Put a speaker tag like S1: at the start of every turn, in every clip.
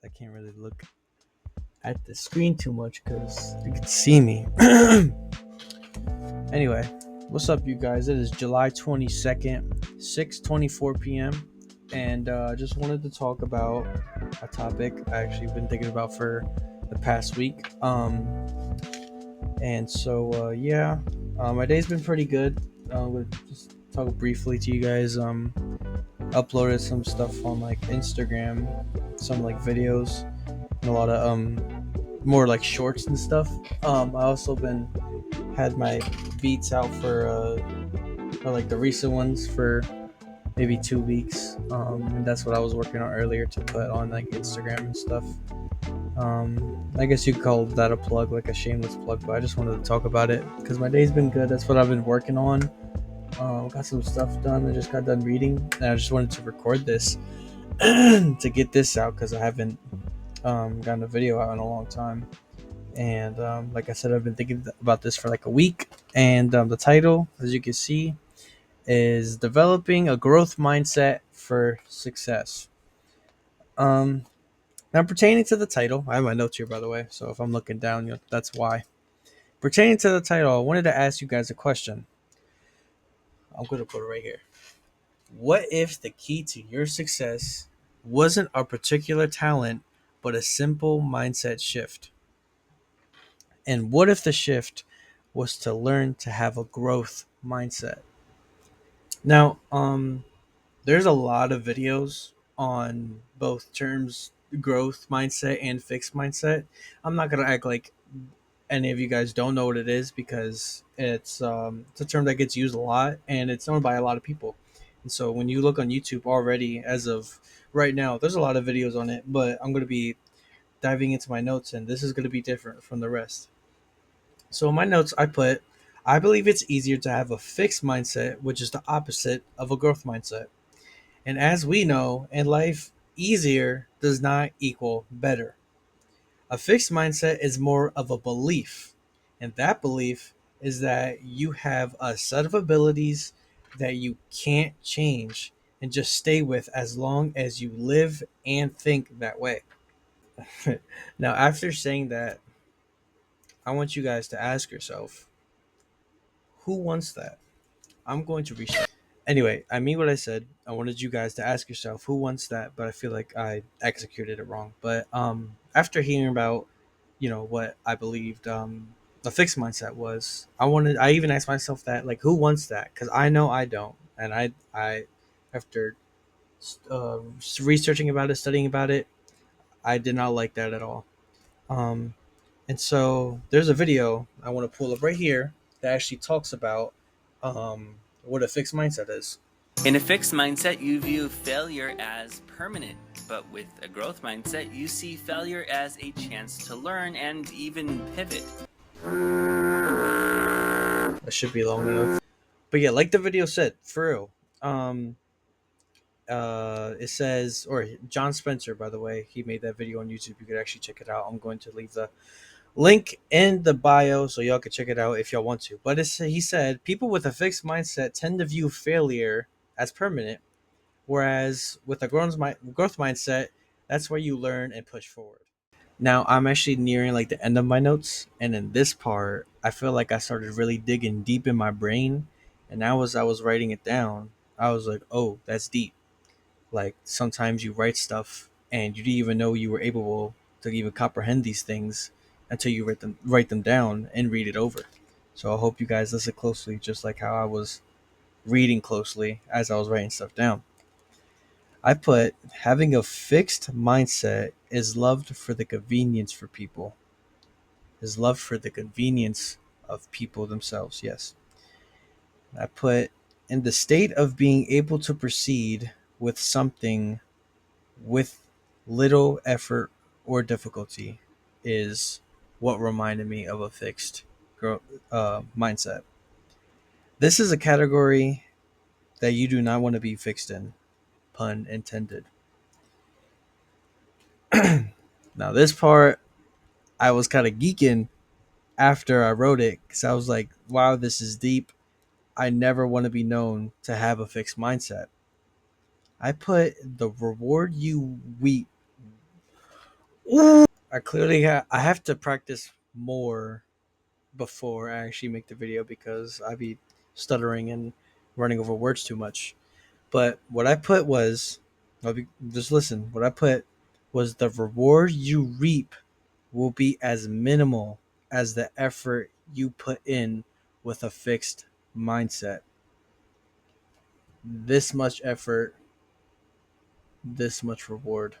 S1: I can't really look at the screen too much because you can see me. Anyway, what's up, you guys? It is July 22nd, 6:24 p.m. And I just wanted to talk about a topic I actually been thinking about for the past week. My day's been pretty good. We'll just talk briefly to you guys. Uploaded some stuff on like Instagram, some like videos, and a lot of more like shorts and stuff. I also been had my beats out for like the recent ones for maybe 2 weeks. And that's what I was working on earlier to put on like Instagram and stuff. I guess you could call that a plug, like a shameless plug, but I just wanted to talk about it because my day's been good. That's what I've been working on. Got some stuff done. I just got done reading, and I just wanted to record this to get this out because I haven't gotten a video out in a long time. And like I said, I've been thinking about this for like a week. And the title, as you can see, is Developing a Growth Mindset for Success. Um, Now, pertaining to the title, I have my notes here, by the way. So if I'm looking down, that's why. Pertaining to the title, I wanted to ask you guys a question. I'm going to put it right here. What if the key to your success wasn't a particular talent, but a simple mindset shift? And what if the shift was to learn to have a growth mindset? Now, there's a lot of videos on both terms, growth mindset and fixed mindset. I'm not gonna act like any of you guys don't know what it is because it's a term that gets used a lot and it's known by a lot of people. And so when you look on YouTube already, as of right now, there's a lot of videos on it. But I'm gonna be diving into my notes, and this is gonna be different from the rest. So in my notes, I put, I believe it's easier to have a fixed mindset, which is the opposite of a growth mindset. And as we know in life, easier does not equal better. A fixed mindset is more of a belief. And that belief is that you have a set of abilities that you can't change and just stay with as long as you live and think that way. Now, after saying that, I want you guys to ask yourself, who wants that? I'm going to reach. Anyway, I mean what I said. I wanted you guys to ask yourself who wants that, but I feel like I executed it wrong. But after hearing about, what I believed the fixed mindset was, I even asked myself that, like, who wants that? Because I know I don't, and I after uh, researching about it, studying about it, I did not like that at all. Um, and so there's a video I want to pull up right here that actually talks about what a fixed mindset is.
S2: In a fixed mindset, you view failure as permanent, but with a growth mindset, you see failure as a chance to learn and even pivot.
S1: That should be long enough. But yeah, like the video said, for real. Um, it says, or John Spencer, by the way, he made that video on YouTube. You could actually check it out. I'm going to leave the link in the bio so y'all can check it out if y'all want to. But he said people with a fixed mindset tend to view failure as permanent, whereas with a growth mindset, that's where you learn and push forward. Now I'm actually nearing like the end of my notes, and in this part, I feel like I started really digging deep in my brain, and now as I was writing it down, I was like, "Oh, that's deep." Like sometimes you write stuff and you didn't even know you were able to even comprehend these things until you write them down and read it over. So I hope you guys listen closely, just like how I was reading closely as I was writing stuff down. I put having a fixed mindset is loved for the convenience for people. Is love for the convenience of people themselves. Yes. I put in the state of being able to proceed with something with little effort or difficulty is what reminded me of a fixed mindset. This is a category that you do not want to be fixed in, pun intended. Now, this part, I was kind of geeking after I wrote it because I was like, wow, this is deep. I never want to be known to have a fixed mindset. I put the reward you weep. I clearly I have to practice more before I actually make the video because I be stuttering and running over words too much. But what I put was, just listen. What I put was the reward you reap will be as minimal as the effort you put in with a fixed mindset. This much effort, this much reward.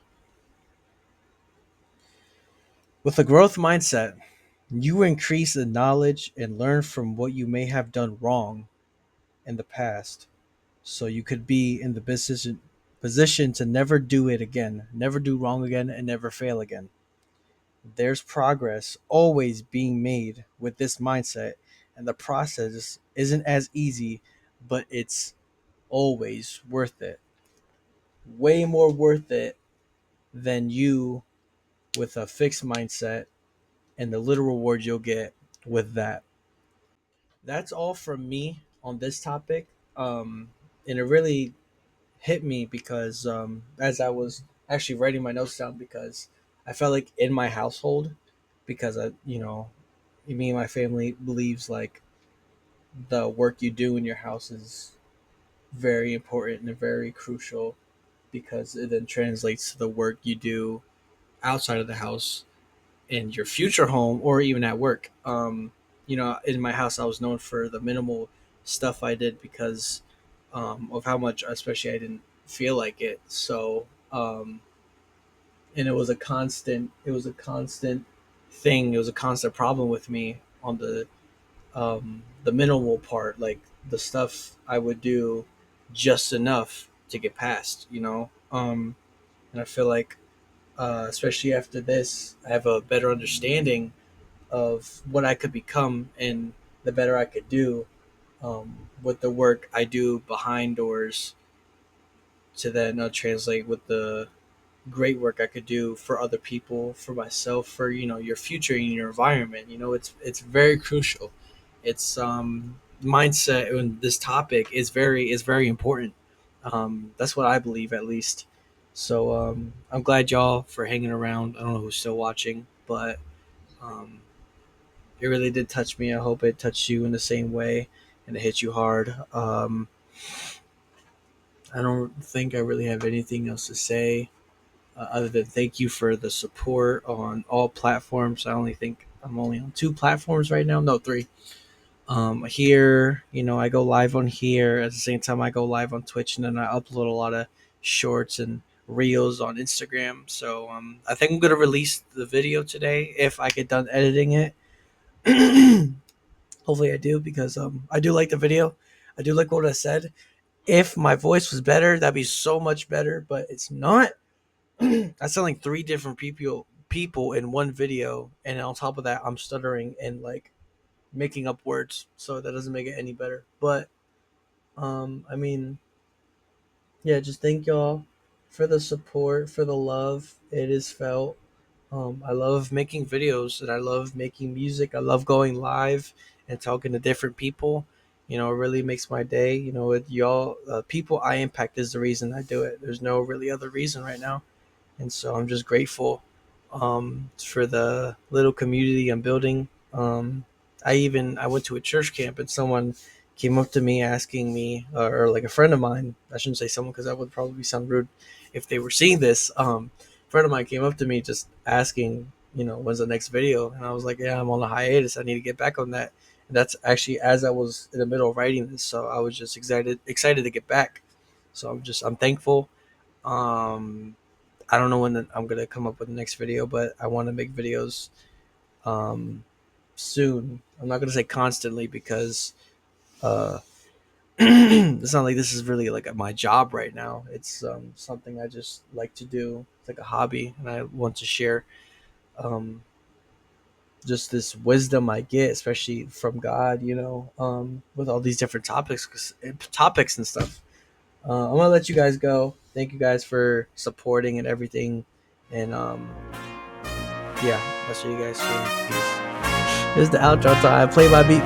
S1: With a growth mindset, you increase the knowledge and learn from what you may have done wrong in the past. So you could be in the position to never do it again, never do wrong again, and never fail again. There's progress always being made with this mindset, and the process isn't as easy, but it's always worth it. Way more worth it than you with a fixed mindset and the little reward you'll get with that. That's all from me on this topic. And it really hit me because as I was actually writing my notes down, because I felt like in my household, because me and my family believes like the work you do in your house is very important and very crucial because it then translates to the work you do outside of the house in your future home or even at work. In my house, I was known for the minimal stuff I did because of how much, especially I didn't feel like it. So, and it was a constant thing. It was a constant problem with me on the minimal part, like the stuff I would do just enough to get past, and I feel like, especially after this, I have a better understanding of what I could become and the better I could do with the work I do behind doors to then translate with the great work I could do for other people, for myself, for your future and your environment. It's very crucial. It's mindset, and this topic is very important. That's what I believe, at least. So I'm glad y'all for hanging around. I don't know who's still watching, but um, it really did touch me. I hope it touched you in the same way and it hit you hard. I don't think I really have anything else to say other than thank you for the support on all platforms. I only think I'm only on two platforms right now. No, three. Here, I go live on here. At the same time, I go live on Twitch, and then I upload a lot of shorts and reels on Instagram. So I think I'm gonna release the video today if I get done editing it. Hopefully, I do because I do like the video. I do like what I said. If my voice was better, that'd be so much better. But it's not. I sound like three different people in one video, and on top of that, I'm stuttering and like making up words, so that doesn't make it any better. But I mean, yeah, just thank y'all for the support, for the love. It is felt. I love making videos and I love making music. I love going live and talking to different people. It really makes my day. Y'all, people I impact is the reason I do it. There's no really other reason right now. And so I'm just grateful for the little community I'm building. I went to a church camp and someone came up to me asking me, or like a friend of mine. I shouldn't say someone because that would probably sound rude if they were seeing this. A friend of mine came up to me just asking, when's the next video, and I was like, yeah, I'm on a hiatus. I need to get back on that. And that's actually as I was in the middle of writing this, so I was just excited to get back. So I'm thankful. Um, I don't know when I'm gonna come up with the next video, but I want to make videos um, soon. I'm not gonna say constantly because uh, it's not like this is really like my job right now. It's something I just like to do. It's like a hobby, and I want to share um, just this wisdom I get, especially from God. With all these different topics and stuff. I'm gonna let you guys go. Thank you guys for supporting and everything, and yeah, I'll see you guys soon. Peace. This is the outro time. Play my beat.